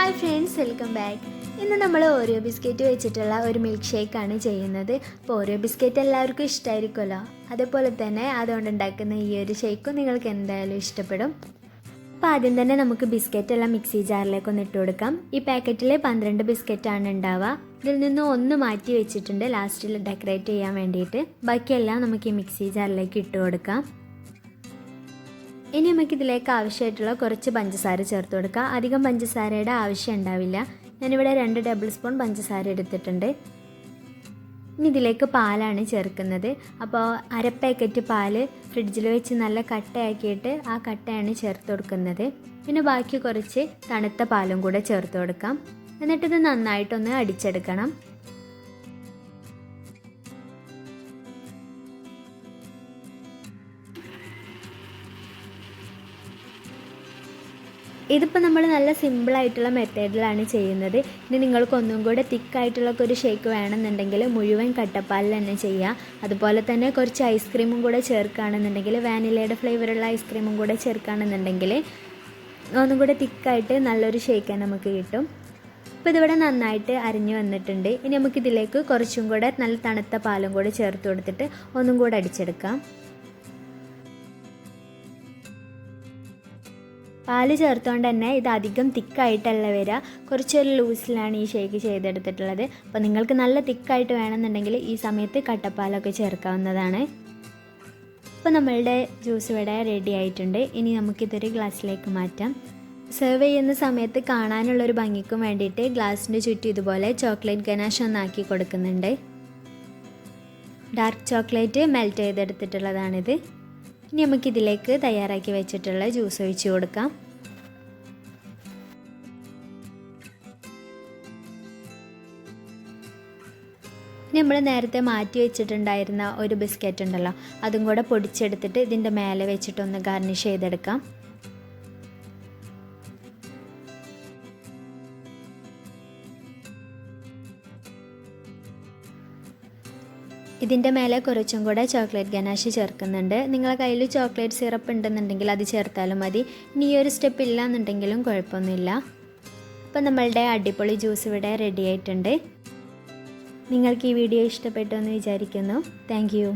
Hi friends, welcome back. ഇന്ന് നമ്മൾ Oreo biscuit വെച്ചിട്ടുള്ള ഒരു മിൽക്ക് ഷേക്കാണ് ചെയ്യുന്നത്. അപ്പോൾ ഓറിയോ ബിസ്ക്കറ്റ് എല്ലാവർക്കും ഇഷ്ടമായിരിക്കുമല്ലോ, അതേപോലെ തന്നെ അതുകൊണ്ട് ഉണ്ടാക്കുന്ന ഈ ഒരു ഷേക്കും നിങ്ങൾക്ക് എന്തായാലും ഇഷ്ടപ്പെടും. അപ്പോൾ ആദ്യം തന്നെ നമുക്ക് ബിസ്ക്കറ്റ് എല്ലാം മിക്സി ജാറിലേക്കൊന്ന് ഇട്ട് കൊടുക്കാം. ഈ പാക്കറ്റിൽ 12 ബിസ്ക്കറ്റാണ് ഉണ്ടാവുക. ഇതിൽ നിന്ന് ഒന്ന് മാറ്റി വെച്ചിട്ടുണ്ട് ലാസ്റ്റിൽ ഡെക്കറേറ്റ് ചെയ്യാൻ വേണ്ടിയിട്ട്. ബാക്കിയെല്ലാം നമുക്ക് ഈ മിക്സി ജാറിലേക്ക് ഇട്ട് കൊടുക്കാം. ഇനി നമുക്ക് ഇതിലേക്ക് ആവശ്യമായിട്ടുള്ള കുറച്ച് പഞ്ചസാര ചേർത്ത് കൊടുക്കാം. അധികം പഞ്ചസാരയുടെ ആവശ്യം ഉണ്ടാവില്ല. ഞാനിവിടെ 2 ടേബിൾ സ്പൂൺ പഞ്ചസാര എടുത്തിട്ടുണ്ട്. ഇനി ഇതിലേക്ക് പാലാണ് ചേർക്കുന്നത്. അപ്പോൾ അര പാക്കറ്റ് പാല് ഫ്രിഡ്ജിൽ വെച്ച് നല്ല കട്ടയാക്കിയിട്ട് ആ കട്ടയാണ് ചേർത്ത് കൊടുക്കുന്നത്. പിന്നെ ബാക്കി കുറച്ച് തണുത്ത പാലും കൂടെ ചേർത്ത് കൊടുക്കാം. എന്നിട്ടിത് നന്നായിട്ടൊന്ന് അടിച്ചെടുക്കണം. ഇതിപ്പോൾ നമ്മൾ നല്ല സിമ്പിളായിട്ടുള്ള മെത്തേഡിലാണ് ചെയ്യുന്നത്. ഇനി നിങ്ങൾക്ക് ഒന്നും കൂടെ തിക്കായിട്ടുള്ള ഒരു ഷേക്ക് വേണമെന്നുണ്ടെങ്കിൽ മുഴുവൻ കട്ടപ്പാലിൽ തന്നെ ചെയ്യുക. അതുപോലെ തന്നെ കുറച്ച് ഐസ്ക്രീമും കൂടെ ചേർക്കുകയാണെന്നുണ്ടെങ്കിൽ, വാനിലയുടെ ഫ്ലേവറുള്ള ഐസ്ക്രീമും കൂടെ ചേർക്കുകയാണെന്നുണ്ടെങ്കിൽ ഒന്നും കൂടെ തിക്കായിട്ട് നല്ലൊരു ഷേക്ക് നമുക്ക് കിട്ടും. ഇപ്പോൾ ഇതിവിടെ നന്നായിട്ട് അരിഞ്ഞു വന്നിട്ടുണ്ട്. ഇനി നമുക്കിതിലേക്ക് കുറച്ചും കൂടെ നല്ല തണുത്ത പാലും കൂടെ ചേർത്ത് കൊടുത്തിട്ട് ഒന്നും കൂടെ അടിച്ചെടുക്കാം. പാല് ചേർത്തുകൊണ്ട് തന്നെ ഇത് അധികം തിക്കായിട്ടല്ല വരിക, കുറച്ചൊരു ലൂസിലാണ് ഈ ഷേക്ക് ചെയ്തെടുത്തിട്ടുള്ളത്. അപ്പോൾ നിങ്ങൾക്ക് നല്ല തിക്കായിട്ട് വേണമെന്നുണ്ടെങ്കിൽ ഈ സമയത്ത് കട്ടപ്പാലൊക്കെ ചേർക്കാവുന്നതാണ്. ഇപ്പോൾ നമ്മളുടെ ജ്യൂസ് ഇവിടെ റെഡി ആയിട്ടുണ്ട്. ഇനി നമുക്കിതൊരു ഗ്ലാസ്സിലേക്ക് മാറ്റാം. സെർവ് ചെയ്യുന്ന സമയത്ത് കാണാനുള്ളൊരു ഭംഗിക്കും വേണ്ടിയിട്ട് ഗ്ലാസിൻ്റെ ചുറ്റും ഇതുപോലെ ചോക്ലേറ്റ് ഗനാഷ് ഒന്നാക്കി കൊടുക്കുന്നുണ്ട്. ഡാർക്ക് ചോക്ലേറ്റ് മെൽറ്റ് ചെയ്തെടുത്തിട്ടുള്ളതാണിത്. ഇനി നമുക്കിതിലേക്ക് തയ്യാറാക്കി വെച്ചിട്ടുള്ള ജ്യൂസ് ഒഴിച്ച് കൊടുക്കാം. ഇനി നമ്മൾ നേരത്തെ മാറ്റി വെച്ചിട്ടുണ്ടായിരുന്ന ഒരു ബിസ്ക്കറ്റ് ഉണ്ടല്ലോ, അതും കൂടെ പൊടിച്ചെടുത്തിട്ട് ഇതിൻ്റെ മേലെ വെച്ചിട്ടൊന്ന് ഗാർണിഷ് ചെയ്തെടുക്കാം. ഇതിൻ്റെ മേലെ കുറച്ചും കൂടെ ചോക്ലേറ്റ് ഗനാഷ് ചേർക്കുന്നുണ്ട്. നിങ്ങളുടെ കയ്യിൽ ചോക്ലേറ്റ് സിറപ്പ് ഉണ്ടെന്നുണ്ടെങ്കിൽ അത് ചേർത്താലും മതി. ഇനി ഈ ഒരു സ്റ്റെപ്പ് ഇല്ല എന്നുണ്ടെങ്കിലും കുഴപ്പമൊന്നുമില്ല. അപ്പോൾ നമ്മളുടെ അടിപൊളി ജ്യൂസ് ഇവിടെ റെഡി ആയിട്ടുണ്ട്. നിങ്ങൾക്ക് ഈ വീഡിയോ ഇഷ്ടപ്പെട്ടു എന്ന് വിചാരിക്കുന്നു. Thank you.